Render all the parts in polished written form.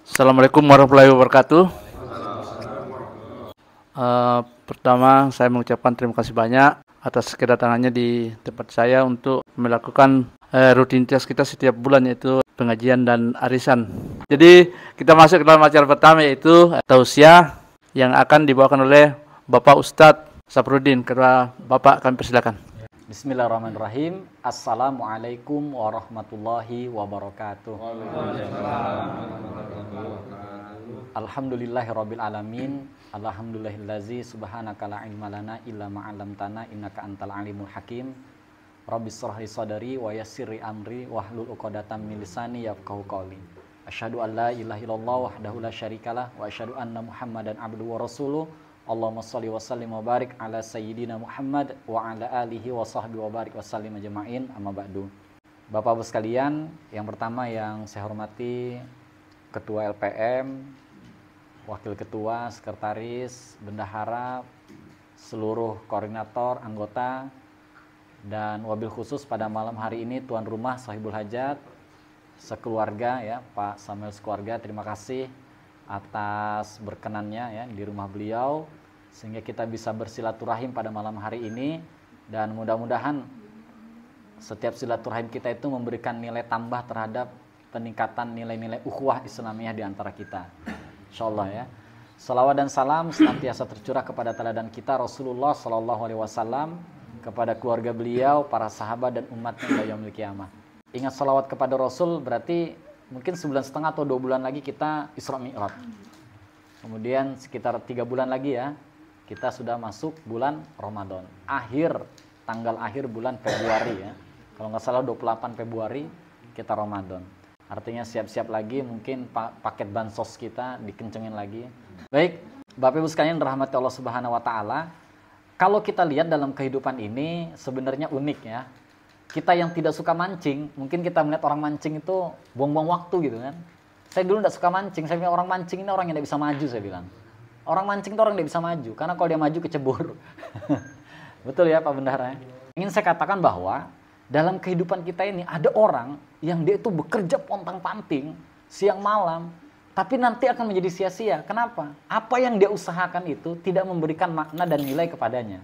Assalamualaikum warahmatullahi wabarakatuh. Pertama, saya mengucapkan terima kasih banyak atas kedatangannya di tempat saya untuk melakukan rutinitas kita setiap bulan, yaitu pengajian dan arisan. Jadi kita masuk ke dalam acara pertama, yaitu tausiah yang akan dibawakan oleh Bapak Ustadz Saprudin. Ketua Bapak, kami persilakan. Bismillahirrahmanirrahim. Assalamualaikum warahmatullahi wabarakatuh. Alhamdulillahirabbil alamin. Alhamdulillahillazi subhanaka la ilma lana illa ma 'allamtana innaka antal alimul hakim. Rabbis shrah li sadri wa yassir li amri wahlul 'uqdatam min lisani yafqahu qawli. Asyhadu an la ilaha illallah wahdahu la syarikalah wa asyhadu anna Muhammadan abduhu wa rasuluh. Allahumma sholli wa sallim wa barik ala sayyidina Muhammad wa ala alihi wa sahbihi wa barik wa sallim ajma'in, amma ba'du. Bapak-Ibu sekalian, yang pertama yang saya hormati Ketua LPM, Wakil Ketua, Sekretaris, Bendahara, seluruh koordinator, anggota, dan wabil khusus pada malam hari ini tuan rumah Sahibul Hajat, sekeluarga ya, Pak Samuel sekeluarga, terima kasih atas berkenannya ya di rumah beliau sehingga kita bisa bersilaturahim pada malam hari ini, dan mudah-mudahan setiap silaturahim kita itu memberikan nilai tambah terhadap peningkatan nilai-nilai ukhuwah Islamiyah di antara kita. Insyaallah ya. Salawat dan salam senantiasa tercurah kepada teladan kita Rasulullah sallallahu alaihi wasallam, kepada keluarga beliau, para sahabat dan umatnya hingga yaumil qiyamah. Ingat salawat kepada Rasul berarti mungkin 1,5 bulan atau 2 bulan lagi kita Isra Mi'raj. Kemudian sekitar 3 bulan lagi ya, kita sudah masuk bulan Ramadan. Tanggal akhir bulan Februari ya. Kalau nggak salah 28 Februari kita Ramadan. Artinya siap-siap lagi, mungkin paket bansos kita dikencengin lagi. Baik, Bapak Ibu sekalian rahmati Allah Subhanahu wa taala. Kalau kita lihat dalam kehidupan ini sebenarnya unik ya. Kita yang tidak suka mancing, mungkin kita melihat orang mancing itu buang-buang waktu gitu kan. Saya dulu tidak suka mancing, saya bilang orang mancing ini orang yang tidak bisa maju, saya bilang. Orang mancing itu orang yang tidak bisa maju, karena kalau dia maju kecebur. Betul ya Pak Bendahara? Ingin saya katakan bahwa dalam kehidupan kita ini ada orang yang dia itu bekerja pontang-panting, siang malam, tapi nanti akan menjadi sia-sia. Kenapa? Apa yang dia usahakan itu tidak memberikan makna dan nilai kepadanya.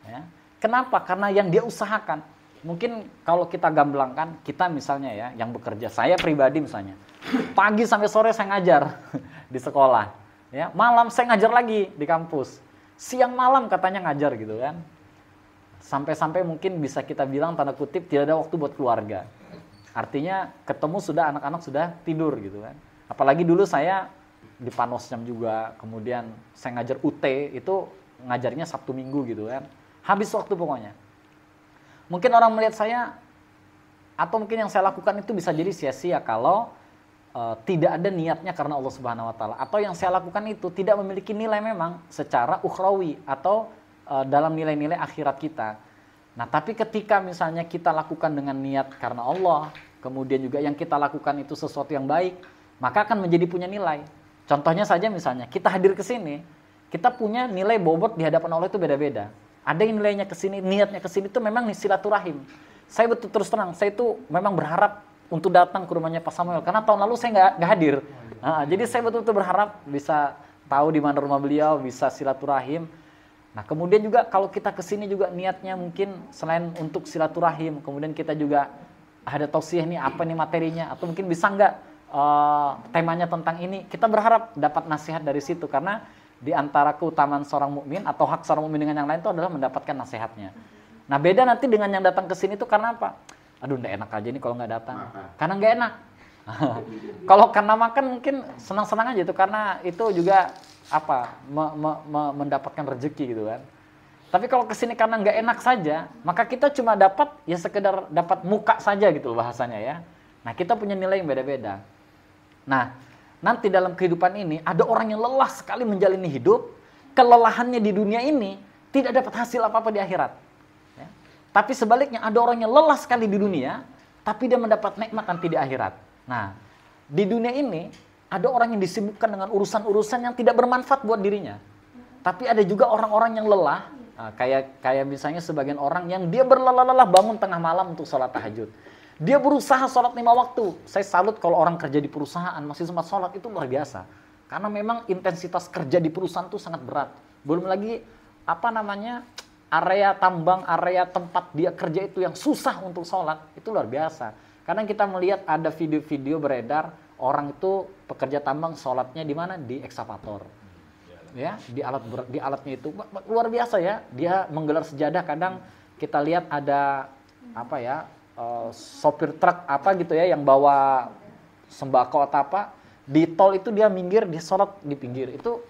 Ya. Kenapa? Karena yang dia usahakan, mungkin kalau kita gamblangkan, kita misalnya ya, yang bekerja, saya pribadi misalnya, pagi sampai sore saya ngajar di sekolah, ya, malam saya ngajar lagi di kampus, siang malam katanya ngajar gitu kan, sampai-sampai mungkin bisa kita bilang tanda kutip tidak ada waktu buat keluarga. Artinya ketemu sudah anak-anak sudah tidur gitu kan. Apalagi dulu saya di Panosjam juga, kemudian saya ngajar UT, itu ngajarnya Sabtu Minggu gitu kan, habis waktu pokoknya. Mungkin orang melihat saya, atau mungkin yang saya lakukan itu bisa jadi sia-sia kalau tidak ada niatnya karena Allah Subhanahu wa taala, atau yang saya lakukan itu tidak memiliki nilai memang secara ukhrawi atau dalam nilai-nilai akhirat kita. Nah, tapi ketika misalnya kita lakukan dengan niat karena Allah, kemudian juga yang kita lakukan itu sesuatu yang baik, maka akan menjadi punya nilai. Contohnya saja misalnya kita hadir ke sini, kita punya nilai bobot di hadapan Allah itu beda-beda. Ada yang nilainya ke sini, niatnya ke sini itu memang silaturahim. Saya betul terus terang, saya itu memang berharap untuk datang ke rumahnya Pak Samuel karena tahun lalu saya nggak hadir. Nah, jadi saya betul-betul berharap bisa tahu di mana rumah beliau, bisa silaturahim. Nah, kemudian juga kalau kita ke sini juga niatnya mungkin selain untuk silaturahim, kemudian kita juga ada tausiah nih, apa nih materinya, atau mungkin bisa nggak temanya tentang ini. Kita berharap dapat nasihat dari situ, karena di antara keutamaan seorang mukmin atau hak seorang mukmin dengan yang lain itu adalah mendapatkan nasihatnya. Nah, beda nanti dengan yang datang ke sini itu karena apa? Aduh, nggak enak aja nih kalau nggak datang. Karena nggak enak. Kalau karena makan mungkin senang-senang aja itu, karena itu juga apa? Mendapatkan rezeki gitu kan. Tapi kalau ke sini karena nggak enak saja, maka kita cuma dapat ya sekedar dapat muka saja gitu bahasanya ya. Nah, kita punya nilai yang beda-beda. Nah, nanti dalam kehidupan ini ada orang yang lelah sekali menjalani hidup, kelelahannya di dunia ini tidak dapat hasil apa-apa di akhirat. Ya. Tapi sebaliknya ada orang yang lelah sekali di dunia, tapi dia mendapat nikmat nanti di akhirat. Nah, di dunia ini ada orang yang disibukkan dengan urusan-urusan yang tidak bermanfaat buat dirinya. Tapi ada juga orang-orang yang lelah, kayak misalnya sebagian orang yang dia berlelah-lelah bangun tengah malam untuk sholat tahajud. Dia berusaha sholat 5 waktu. Saya salut kalau orang kerja di perusahaan masih sempat sholat, itu luar biasa. Karena memang intensitas kerja di perusahaan itu sangat berat. Belum lagi area tambang, area tempat dia kerja itu yang susah untuk sholat, itu luar biasa. Karena kita melihat ada video-video beredar, orang itu pekerja tambang sholatnya di mana? Di ekskavator. Ya, di alatnya itu luar biasa ya. Dia menggelar sejadah, kadang kita lihat ada sopir truk gitu ya yang bawa sembako atau apa, di tol itu dia minggir, dia sholat di pinggir. Itu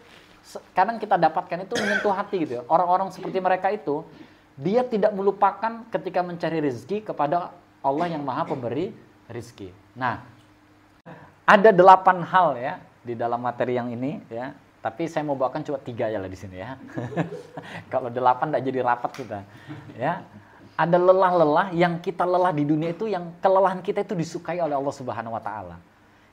kadang kita dapatkan itu menyentuh hati gitu ya. Orang-orang seperti mereka itu, dia tidak melupakan ketika mencari rezeki kepada Allah yang Maha Pemberi rezeki. Nah, ada 8 hal ya di dalam materi yang ini ya. Tapi saya mau bawakan cuma 3 ya lah di sini ya. Kalau 8 tidak jadi rapat kita. Ya, ada lelah-lelah yang kita lelah di dunia itu, yang kelelahan kita itu disukai oleh Allah Subhanahu Wa Taala.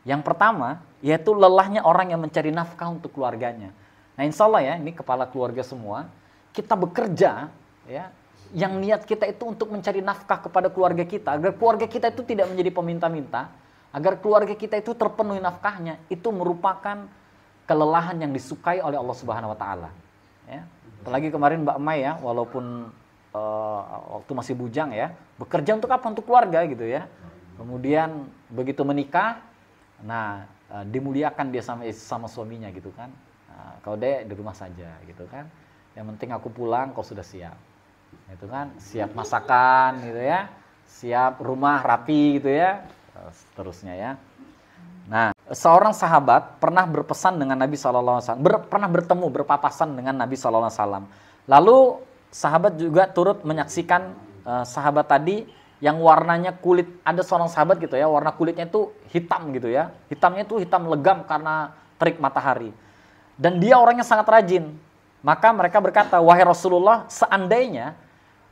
Yang pertama yaitu lelahnya orang yang mencari nafkah untuk keluarganya. Nah, insya Allah ya, ini kepala keluarga semua, kita bekerja ya, yang niat kita itu untuk mencari nafkah kepada keluarga kita, agar keluarga kita itu tidak menjadi peminta-minta, agar keluarga kita itu terpenuhi nafkahnya, itu merupakan kelelahan yang disukai oleh Allah Subhanahu Wa Taala. Ya. Apalagi kemarin Mbak Mai ya, walaupun waktu masih bujang ya, bekerja untuk apa? Untuk keluarga gitu ya. Kemudian begitu menikah, nah dimuliakan dia sama suaminya gitu kan. Nah, kalau dia di rumah saja gitu kan. Yang penting aku pulang, kau sudah siap. Gitu kan, siap masakan gitu ya, siap rumah rapi gitu ya, seterusnya ya. Nah, seorang sahabat pernah berpesan dengan Nabi SAW, pernah bertemu, berpapasan dengan Nabi SAW. Lalu sahabat juga turut menyaksikan sahabat tadi yang warnanya kulit, ada seorang sahabat gitu ya, warna kulitnya itu hitam gitu ya. Hitamnya itu hitam legam karena terik matahari. Dan dia orangnya sangat rajin. Maka mereka berkata, wahai Rasulullah, seandainya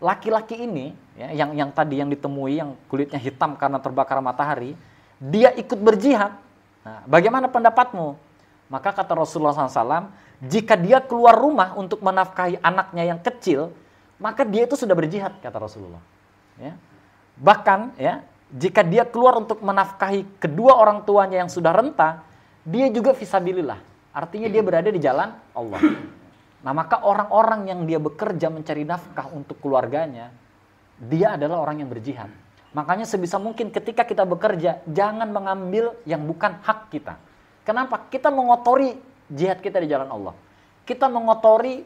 laki-laki ini ya, yang tadi yang ditemui yang kulitnya hitam karena terbakar matahari, dia ikut berjihad. Nah, bagaimana pendapatmu? Maka kata Rasulullah SAW, jika dia keluar rumah untuk menafkahi anaknya yang kecil, maka dia itu sudah berjihad, kata Rasulullah. Ya. Bahkan, ya, jika dia keluar untuk menafkahi kedua orang tuanya yang sudah renta, dia juga fisabilillah. Artinya dia berada di jalan Allah. Nah, maka orang-orang yang dia bekerja mencari nafkah untuk keluarganya, dia adalah orang yang berjihad. Makanya sebisa mungkin ketika kita bekerja, jangan mengambil yang bukan hak kita. Kenapa? Kita mengotori jihad kita di jalan Allah. Kita mengotori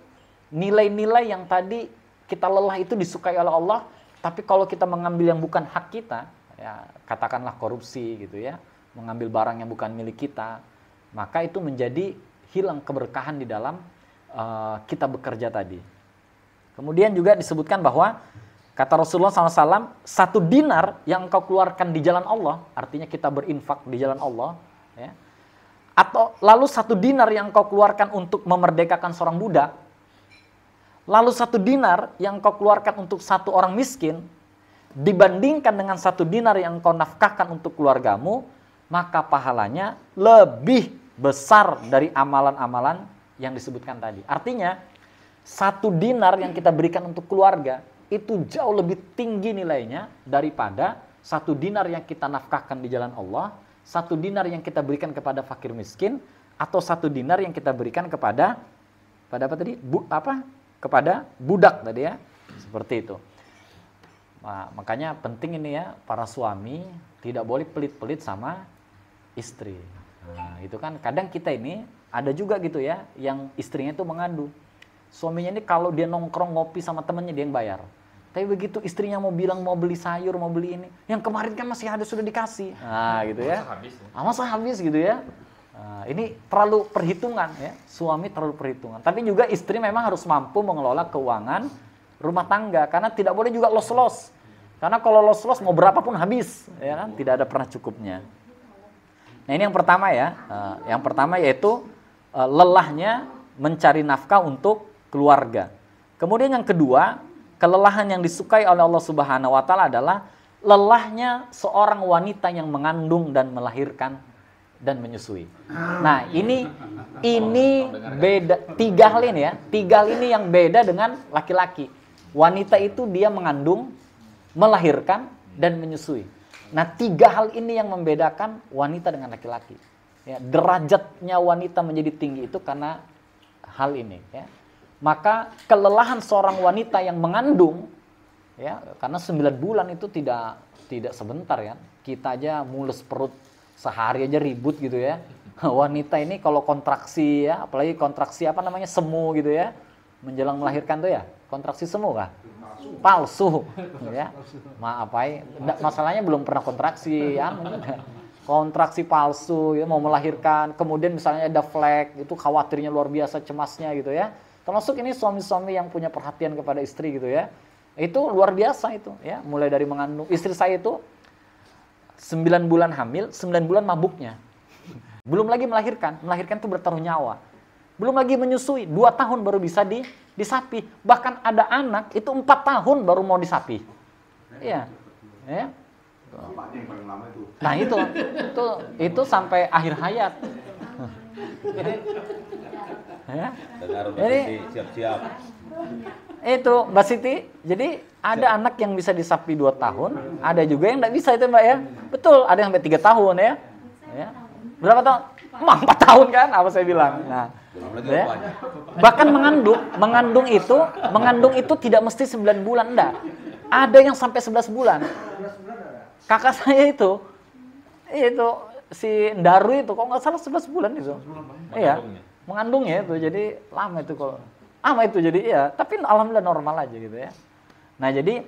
nilai-nilai yang tadi kita lelah itu disukai oleh Allah, tapi kalau kita mengambil yang bukan hak kita, ya katakanlah korupsi gitu ya, mengambil barang yang bukan milik kita, maka itu menjadi hilang keberkahan di dalam kita bekerja tadi. Kemudian juga disebutkan bahwa kata Rasulullah SAW, 1 dinar yang engkau keluarkan di jalan Allah, artinya kita berinfak di jalan Allah, ya, atau lalu 1 dinar yang engkau keluarkan untuk memerdekakan seorang budak, lalu 1 dinar yang engkau keluarkan untuk 1 orang miskin, dibandingkan dengan 1 dinar yang engkau nafkahkan untuk keluargamu, maka pahalanya lebih besar dari amalan-amalan yang disebutkan tadi. Artinya, 1 dinar yang kita berikan untuk keluarga, itu jauh lebih tinggi nilainya daripada 1 dinar yang kita nafkahkan di jalan Allah, 1 dinar yang kita berikan kepada fakir miskin, atau 1 dinar yang kita berikan kepada kepada budak tadi ya, seperti itu. Nah, makanya penting ini ya, para suami tidak boleh pelit-pelit sama istri. Nah, itu kan kadang kita ini ada juga gitu ya, yang istrinya itu mengadu. Suaminya ini kalau dia nongkrong ngopi sama temennya dia yang bayar. Tapi begitu istrinya mau bilang mau beli sayur, mau beli ini, yang kemarin kan masih ada sudah dikasih. Nah, gitu ya. Masa habis gitu ya. Nah, ini terlalu perhitungan ya. Suami terlalu perhitungan. Tapi juga istri memang harus mampu mengelola keuangan rumah tangga, karena tidak boleh juga los-los. Karena kalau los-los mau berapapun habis, ya kan? Tidak ada pernah cukupnya. Nah, ini yang pertama ya. Yang pertama yaitu lelahnya mencari nafkah untuk keluarga. Kemudian yang kedua, kelelahan yang disukai oleh Allah Subhanahu wa taala adalah lelahnya seorang wanita yang mengandung dan melahirkan dan menyusui. Nah, ini beda 3 hal ini ya. 3 hal ini yang beda dengan laki-laki. Wanita itu dia mengandung, melahirkan dan menyusui. Nah, 3 hal ini yang membedakan wanita dengan laki-laki. Ya, derajatnya wanita menjadi tinggi itu karena hal ini. Ya. Maka kelelahan seorang wanita yang mengandung, ya, karena 9 bulan itu tidak sebentar ya. Kita aja mulus perut sehari aja ribut gitu ya. Wanita ini kalau kontraksi ya, apalagi kontraksi apa namanya semu gitu ya, menjelang melahirkan tuh ya, kontraksi semu kah? Palsu, ya. Maaf masalahnya belum pernah kontraksi ya. Kontraksi palsu ya, mau melahirkan, kemudian misalnya ada flek, itu khawatirnya luar biasa, cemasnya gitu ya. Termasuk ini suami-suami yang punya perhatian kepada istri gitu ya. Itu luar biasa itu ya, mulai dari mengandung. Istri saya itu 9 bulan hamil, 9 bulan mabuknya. Belum lagi melahirkan itu bertaruh nyawa. Belum lagi menyusui, 2 tahun baru bisa disapi. Bahkan ada anak itu 4 tahun baru mau disapi. Iya. Ya. Nah itu sampai akhir hayat. Ya. Jadi siap-siap. Itu Mbak Siti, jadi ada anak yang bisa disapi 2 tahun, ada juga yang nggak bisa itu Mbak ya. Betul, ada yang sampai 3 tahun ya. Ya. Berapa tahun? 4 tahun kan, apa saya bilang. Nah, ya. Bahkan mengandung itu tidak mesti 9 bulan, enggak. Ada yang sampai 11 bulan. Kakak saya itu si Daru itu kok nggak salah 11 bulan itu. Iya, mengandungnya itu, jadi lama itu kalau. Itu jadi iya, tapi alhamdulillah normal aja gitu ya. Nah, jadi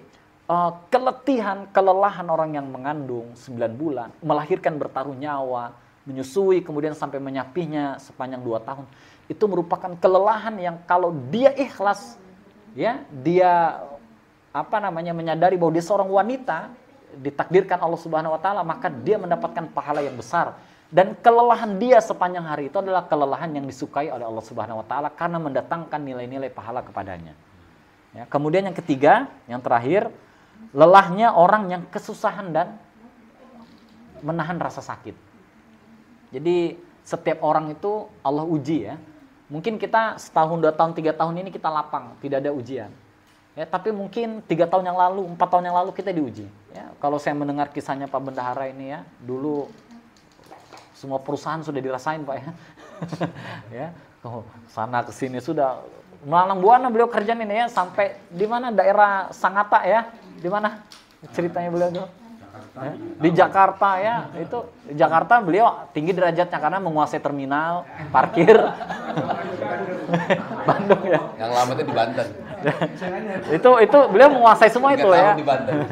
kelelahan orang yang mengandung 9 bulan, melahirkan bertaruh nyawa, menyusui, kemudian sampai menyapinya sepanjang 2 tahun. Itu merupakan kelelahan yang kalau dia ikhlas, ya, dia menyadari bahwa dia seorang wanita, ditakdirkan Allah Subhanahu wa taala, maka dia mendapatkan pahala yang besar. Dan kelelahan dia sepanjang hari itu adalah kelelahan yang disukai oleh Allah Subhanahu wa taala karena mendatangkan nilai-nilai pahala kepadanya. Ya, kemudian yang ketiga, yang terakhir, lelahnya orang yang kesusahan dan menahan rasa sakit. Jadi setiap orang itu Allah uji ya. Mungkin kita setahun, 2 tahun, 3 tahun ini kita lapang, tidak ada ujian. Ya, tapi mungkin 3 tahun yang lalu, 4 tahun yang lalu kita diuji. Ya, kalau saya mendengar kisahnya Pak Bendahara ini ya, dulu semua perusahaan sudah dirasain Pak ya. Ya, sana ke sini sudah melalang buana beliau kerjaan ini ya, sampai di mana daerah Sangatta ya. Di mana ceritanya beliau tuh? Ya, di Jakarta ya, itu di Jakarta beliau tinggi derajatnya karena menguasai terminal, parkir. Bandung ya. Yang lama itu di Banten. itu beliau menguasai semua itu ya. Di Banten.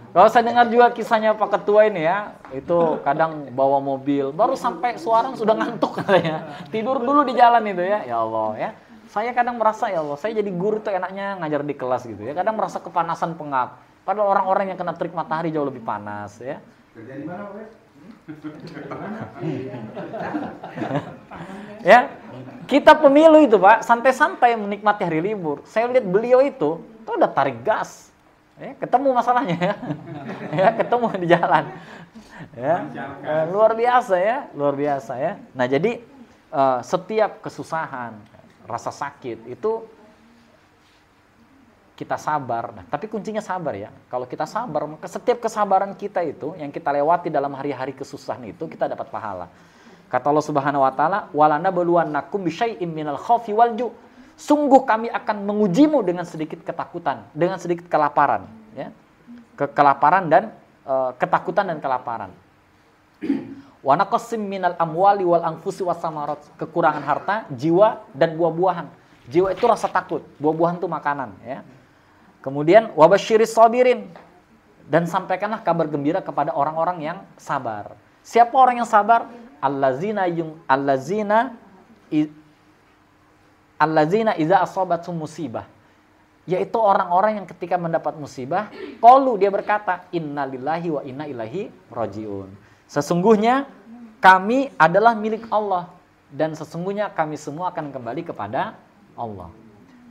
Kalau saya dengar juga kisahnya Pak Ketua ini ya, itu kadang bawa mobil, baru sampai suara sudah ngantuk katanya. Tidur dulu di jalan itu ya. Ya Allah ya. Saya kadang merasa ya Allah, saya jadi guru tuh enaknya ngajar di kelas gitu ya. Kadang merasa kepanasan pengap. Padahal orang-orang yang kena terik matahari jauh lebih panas ya. Kerja di mana, Pak? Ya. Kita pemilu itu, Pak, santai-santai menikmati hari libur. Saya lihat beliau itu tuh udah tarik gas. Ya, ketemu masalahnya ya. Ya, ketemu di jalan. Ya. Luar biasa ya. Nah, jadi setiap kesusahan, rasa sakit itu kita sabar. Nah, tapi kuncinya sabar ya. Kalau kita sabar, maka setiap kesabaran kita itu yang kita lewati dalam hari-hari kesusahan itu kita dapat pahala. Kata Allah Subhanahu wa taala, "Walanabluwannakum bisyai'im minal khaufi wal ju'." Sungguh kami akan mengujimu dengan sedikit ketakutan, dengan sedikit kelaparan, ya. Kelaparan dan ketakutan dan kelaparan. Wa naqsim minal amwali wal anfusi was samarat, kekurangan harta, jiwa dan buah-buahan. Jiwa itu rasa takut, buah-buahan itu makanan, ya. Kemudian wabasyiris sabirin, dan sampaikanlah kabar gembira kepada orang-orang yang sabar. Siapa orang yang sabar? Allazina iza asabatum musibah, yaitu orang-orang yang ketika mendapat musibah, qalu, dia berkata, innalillahi wa inna ilaihi rajiun. Sesungguhnya kami adalah milik Allah dan sesungguhnya kami semua akan kembali kepada Allah.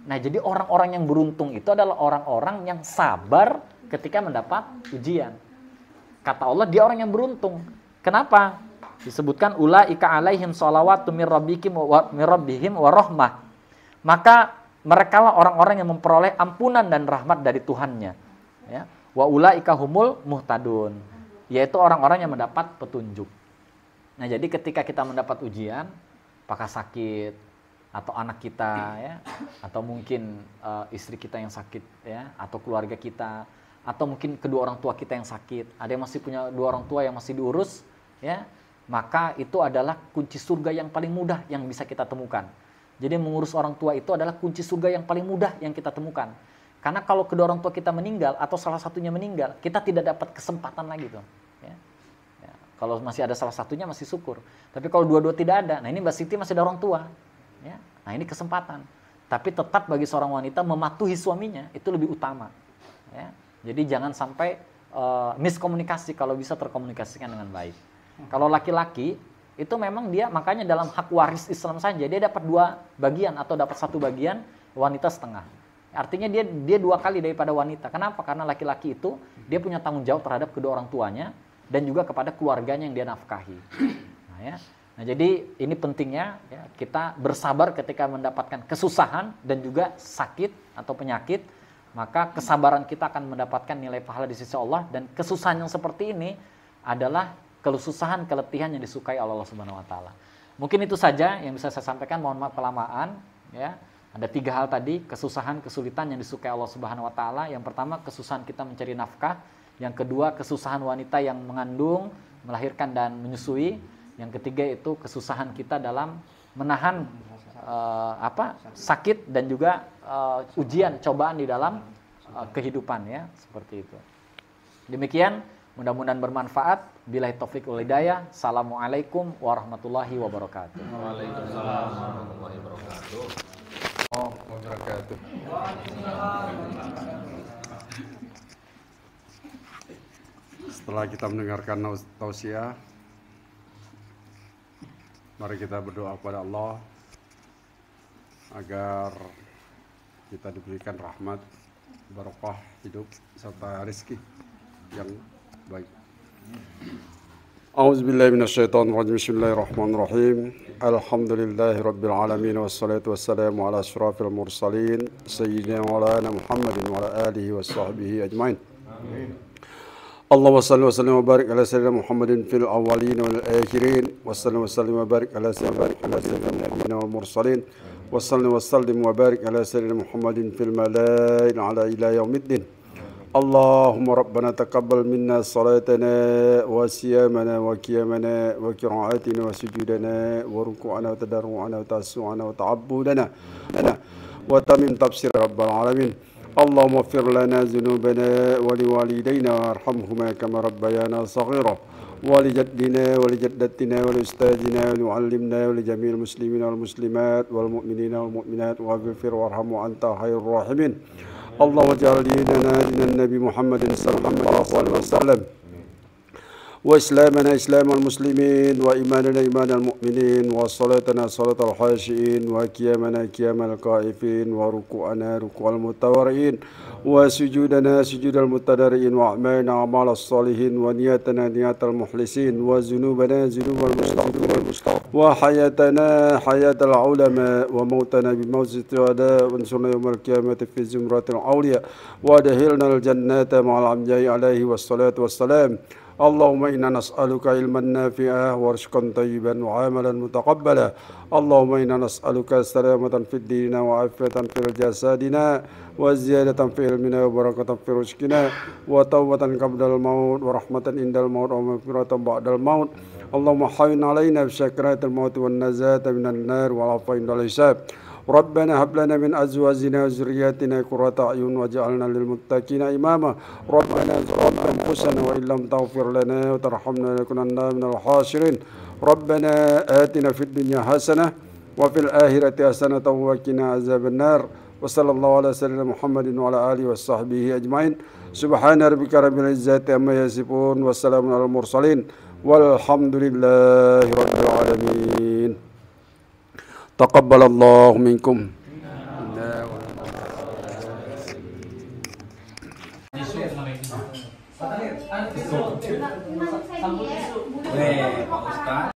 Nah, jadi orang-orang yang beruntung itu adalah orang-orang yang sabar ketika mendapat ujian. Kata Allah, dia orang yang beruntung. Kenapa? Disebutkan ulaika alaihim shalawatu mir rabbihim wa rahmah. Maka merekalah orang-orang yang memperoleh ampunan dan rahmat dari Tuhannya. Ya. Wa ulaika humul muhtadun, yaitu orang-orang yang mendapat petunjuk. Nah, jadi ketika kita mendapat ujian, apakah sakit atau anak kita ya, atau mungkin istri kita yang sakit ya, atau keluarga kita, atau mungkin kedua orang tua kita yang sakit, ada yang masih punya dua orang tua yang masih diurus ya, maka itu adalah kunci surga yang paling mudah yang bisa kita temukan. Jadi mengurus orang tua itu adalah kunci surga yang paling mudah yang kita temukan. Karena kalau kedua orang tua kita meninggal atau salah satunya meninggal, kita tidak dapat kesempatan lagi tuh. Ya. Ya. Kalau masih ada salah satunya masih syukur. Tapi kalau dua-dua tidak ada, nah ini Mbak Siti masih ada orang tua. Ya. Nah ini kesempatan. Tapi tetap bagi seorang wanita mematuhi suaminya itu lebih utama. Ya. Jadi jangan sampai miskomunikasi, kalau bisa terkomunikasikan dengan baik. Kalau laki-laki itu memang dia, makanya dalam hak waris Islam saja dia dapat 2 bagian atau dapat 1 bagian, wanita setengah. Artinya dia 2 kali daripada wanita. Kenapa? Karena laki-laki itu dia punya tanggung jawab terhadap kedua orang tuanya dan juga kepada keluarganya yang dia nafkahi. Nah, ya. Nah, jadi ini pentingnya ya, kita bersabar ketika mendapatkan kesusahan dan juga sakit atau penyakit, maka kesabaran kita akan mendapatkan nilai pahala di sisi Allah, dan kesusahan yang seperti ini adalah kesusahan, keletihan yang disukai oleh Allah Subhanahu wa taala. Mungkin itu saja yang bisa saya sampaikan, mohon maaf kelamaan ya. Ada 3 hal tadi, kesusahan, kesulitan yang disukai Allah Subhanahu wa taala. Yang pertama, kesusahan kita mencari nafkah. Yang kedua, kesusahan wanita yang mengandung, melahirkan dan menyusui. Yang ketiga itu kesusahan kita dalam menahan sakit dan juga ujian, cobaan di dalam kehidupan ya, seperti itu. Demikian, mudah-mudahan bermanfaat. Billahi taufiq wal hidayah. Assalamualaikum warahmatullahi wabarakatuh. Waalaikumsalam warahmatullahi wabarakatuh. Setelah kita mendengarkan tausiah, mari kita berdoa kepada Allah agar kita diberikan rahmat, barokah hidup serta rezeki yang baik. A'udzubillahi minasyaitonirrajim. Bismillahirrahmanirrahim. Alhamdulillahi rabbil alamin, wassalatu wassalamu ala asyrafil mursalin sayyidina wa ala Muhammadin wa ala alihi washabbihi ajmain. Allahumma salli wa sallim wa barik ala sayyidina Muhammadin fil awwalin wal akhirin, wa sallim wa sallim wa barik ala sayyidina Muhammadin wal mursalin, wa sallim wa sallim wa barik ala sayyidina Muhammadin fil malaa'in ala ila yaumiddin. اللهم ربنا تقبل منا صلاتنا وصيامنا وقيامنا وقراءتنا وسجودنا وركوعنا وتضرعنا وتسوعنا وتعبدنا وتمم تفسير رب العالمين. اللهم اغفر لنا ذنوبنا ولوالدينا وارحمهما كما ربيانا صغيرا ولجدنا ولجدتنا ولأستاذنا ولمعلمنا ولجميع المسلمين والمسلمات والمؤمنين والمؤمنات واغفر وارحم وأنت خير الراحمين. اللهم اجعل ديننا دين النبي محمد صلى الله عليه وسلم، وإسلامنا إسلام المسلمين، وإيماننا إيمان المؤمنين، وصلاتنا صلاة الخاشعين، وقيامنا قيام القائفين، وركوعنا ركوع المتورعين، وسجودنا سجود المتضرعين، وأعمالنا أعمال الصالحين، ونياتنا نيات المخلصين، وذنوبنا ذنوب المستغفرين، وحياتنا حياة العلماء، وموتنا بموت الشهداء، وانصرنا يوم القيامة في زمرة الأولياء، وأدخلنا الجنة مع الأنبياء عليه والصلاة والسلام. اللهم إنا نسألك علما نافعا ورزقا طيبا وعملا متقبلا. اللهم إنا نسألك سلامة في الدين وعافية في جسدنا وزيادة في علمنا وبركة في رزقنا وتوبة قبل الموت ورحمة عند الموت ومغفرة بعد الموت. اللهم حين علينا بسكرات الموت والنجاة من النار والعفو عند الحساب. ربنا هب لنا من أزواجنا وذرياتنا قرة أعين واجعلنا للمتقين إماما. ربنا ظلمنا أنفسنا وإن لم تغفر لنا وترحمنا لنكونن من الخاسرين. ربنا آتنا في الدنيا حسنة وفي الآخرة حسنة وقنا عذاب النار. وصلى الله على سيدنا محمد وعلى آله وصحبه أجمعين. سبحان ربك رب العزة عما يصفون والسلام على المرسلين والحمد لله رب العالمين. تقبل الله منكم. Pak Ustaz.